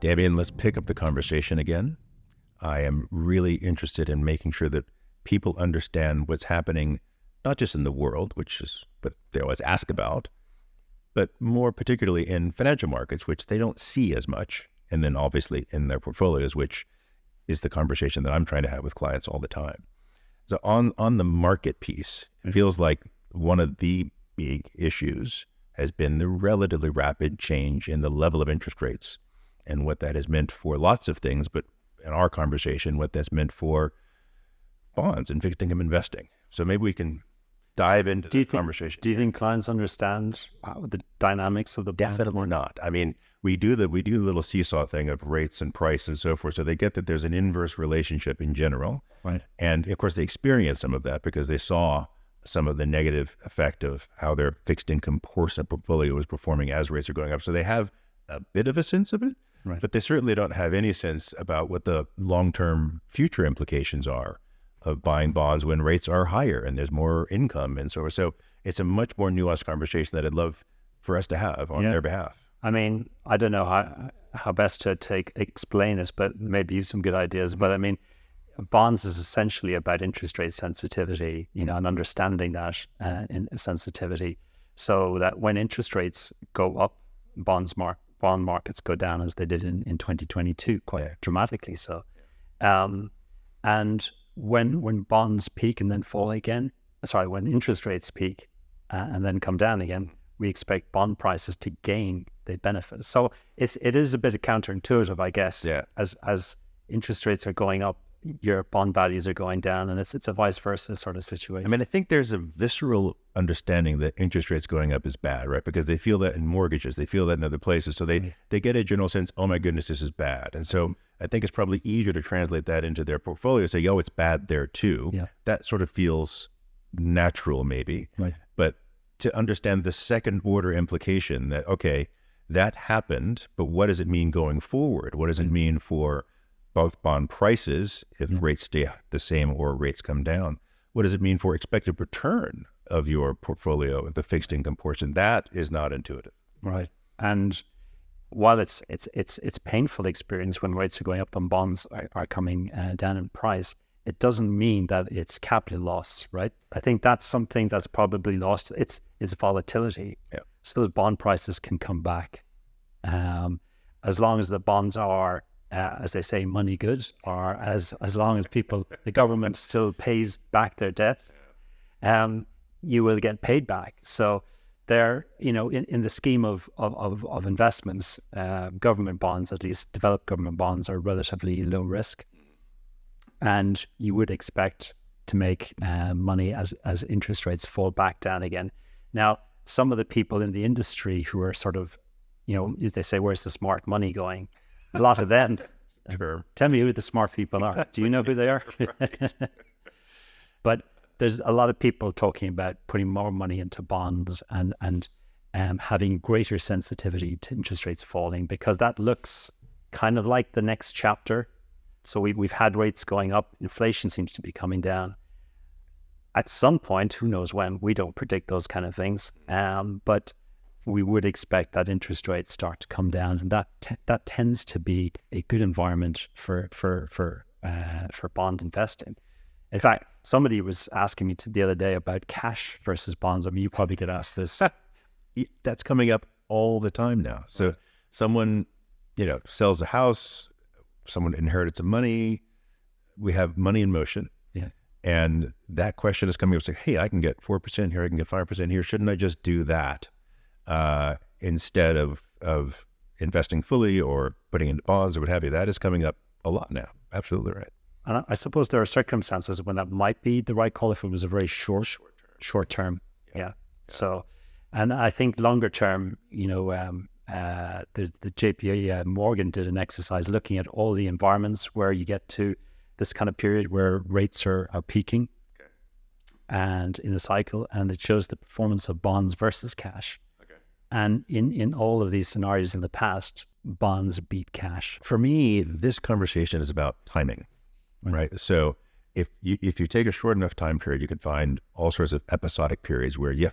Damian, let's pick up the conversation again. I am really interested in making sure that people understand what's happening, not just in the world, which is what they always ask about, but more particularly in financial markets, which they don't see as much. And then obviously in their portfolios, which is the conversation that I'm trying to have with clients all the time. So on the market piece, it feels like one of the big issues has been the relatively rapid change in the level of interest rates and what that has meant for lots of things, but in our conversation, what that's meant for bonds and fixed income investing. So maybe we can dive into the conversation. Do you think clients understand the dynamics of the bond? Definitely not. I mean, we do the little seesaw thing of rates and price and so forth. So they get that there's an inverse relationship in general. Right. And of course they experience some of that because they saw some of the negative effect of how their fixed income portion of portfolio is performing as rates are going up. So they have a bit of a sense of it, right, but they certainly don't have any sense about what the long-term future implications are of buying bonds when rates are higher and there's more income and so forth. So it's a much more nuanced conversation that I'd love for us to have on their behalf. I mean, I don't know how best to explain this, but maybe you have some good ideas. But I mean, bonds is essentially about interest rate sensitivity, and understanding that in sensitivity, so that when interest rates go up, bond markets go down, as they did in 2022, quite dramatically so. And when bonds peak and then fall again, when interest rates peak and then come down again, we expect bond prices to gain the benefit. So it is a bit counterintuitive, I guess. Yeah. As interest rates are going up, your bond values are going down, and it's a vice versa sort of situation. I mean, I think there's a visceral understanding that interest rates going up is bad, right? Because they feel that in mortgages, they feel that in other places. So they get a general sense, oh my goodness, this is bad. And so I think it's probably easier to translate that into their portfolio, say, it's bad there too. Yeah. That sort of feels natural maybe. Right. But to understand the second order implication that, okay, that happened, but what does it mean going forward? What does it mean for both bond prices if rates stay the same or rates come down? What does it mean for expected return of your portfolio, the fixed income portion? That is not intuitive. Right. And while it's painful experience when rates are going up and bonds are coming down in price, it doesn't mean that it's capital loss, right? I think that's something that's probably lost. It's volatility. Yeah. So those bond prices can come back. As long as the bonds are, as they say, money good, or as long as the government still pays back their debts, you will get paid back. So they're, in the scheme of investments, government bonds, at least developed government bonds, are relatively low risk. And you would expect to make money as interest rates fall back down again. Now, some of the people in the industry who are sort of, they say, where's the smart money going? A lot of them. Sure. Tell me who the smart people are. Do you know who they are? But there's a lot of people talking about putting more money into bonds and having greater sensitivity to interest rates falling, because that looks kind of like the next chapter. So we've had rates going up. Inflation seems to be coming down. At some point, who knows when, we don't predict those kind of things. But we would expect that interest rates start to come down, and that tends to be a good environment for bond investing. In fact, somebody was asking me the other day about cash versus bonds. I mean, you probably get asked this. That's coming up all the time now. So someone, sells a house, someone inherits some money. We have money in motion. Yeah. And that question is coming up saying, hey, I can get 4% here, I can get 5% here. Shouldn't I just do that instead of investing fully or putting into bonds or what have you? That is coming up a lot now. Absolutely right. And I suppose there are circumstances when that might be the right call if it was a very short term. Yeah. So, and I think longer term, the JP Morgan did an exercise looking at all the environments where you get to this kind of period where rates are peaking and in the cycle, and it shows the performance of bonds versus cash. And in all of these scenarios in the past, bonds beat cash. For me, this conversation is about timing, right? So if you take a short enough time period, you can find all sorts of episodic periods where you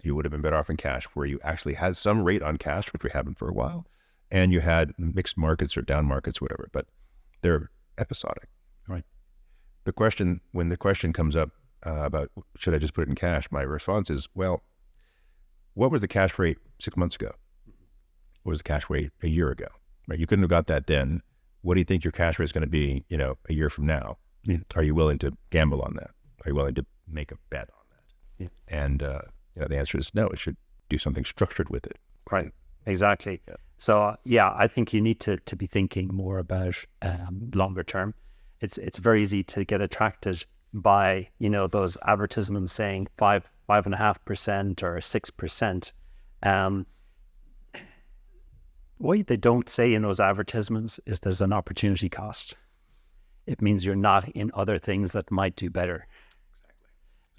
would have been better off in cash, where you actually had some rate on cash, which we haven't for a while, and you had mixed markets or down markets, whatever, but they're episodic. Right. When the question comes up about should I just put it in cash, my response is, well, what was the cash rate 6 months ago? What was the cash rate a year ago? Right? You couldn't have got that then. What do you think your cash rate is going to be, a year from now? Yeah. Are you willing to gamble on that? Are you willing to make a bet on that? Yeah. And the answer is no. It should do something structured with it. Right. Exactly. Yeah. So I think you need to be thinking more about longer term. It's very easy to get attracted by those advertisements saying 5.5% or 6%. What they don't say in those advertisements is there's an opportunity cost. It means you're not in other things that might do better.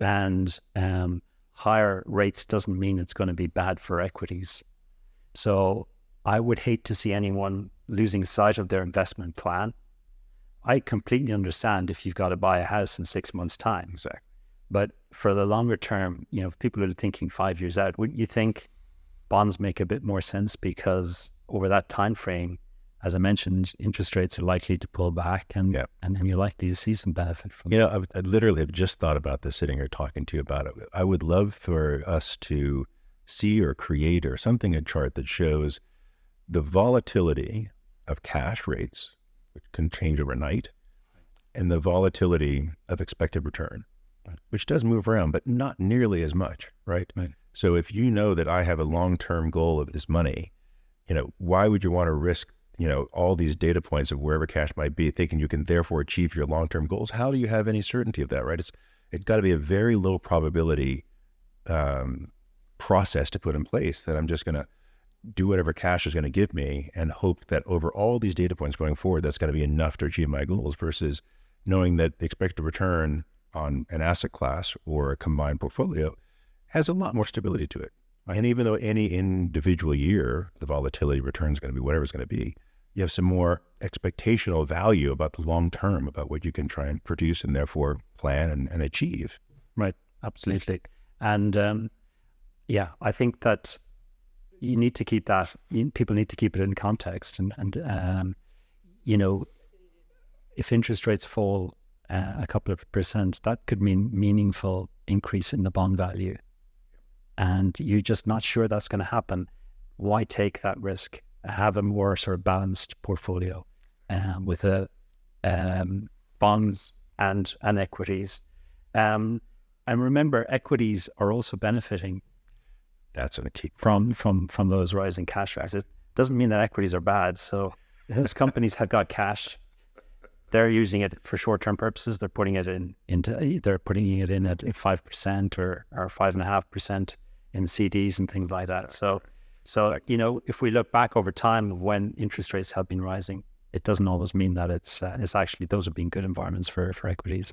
Exactly. And higher rates doesn't mean it's going to be bad for equities. So I would hate to see anyone losing sight of their investment plan. I completely understand if you've got to buy a house in 6 months' time. Exactly. But for the longer term, if people are thinking 5 years out, wouldn't you think bonds make a bit more sense? Because over that time frame, as I mentioned, interest rates are likely to pull back, and you're likely to see some benefit from it. I literally have just thought about this sitting here talking to you about it. I would love for us to see or create or something, a chart that shows the volatility of cash rates, which can change overnight, and the volatility of expected return, which does move around, but not nearly as much, right? So if you know that I have a long-term goal of this money, why would you want to risk, all these data points of wherever cash might be, thinking you can therefore achieve your long-term goals? How do you have any certainty of that, right? It's got to be a very low probability process to put in place that I'm just going to do whatever cash is going to give me and hope that over all these data points going forward, that's going to be enough to achieve my goals, versus knowing that the expected return on an asset class or a combined portfolio has a lot more stability to it. And even though any individual year, the volatility return is going to be whatever it's going to be, you have some more expectational value about the long term, about what you can try and produce and therefore plan and achieve. Right. Absolutely. And I think that you need to keep that, people need to keep it in context. And if interest rates fall a couple of percent, that could mean meaningful increase in the bond value. And you're just not sure that's going to happen. Why take that risk? Have a more sort of balanced portfolio with bonds and equities. And remember, equities are also benefiting. That's a key from those rising cash rates. It doesn't mean that equities are bad. So those companies have got cash. They're using it for short-term purposes. They're putting it in at 5% or 5.5% in CDs and things like that. So if we look back over time when interest rates have been rising, it doesn't always mean that it's actually those have been good environments for equities.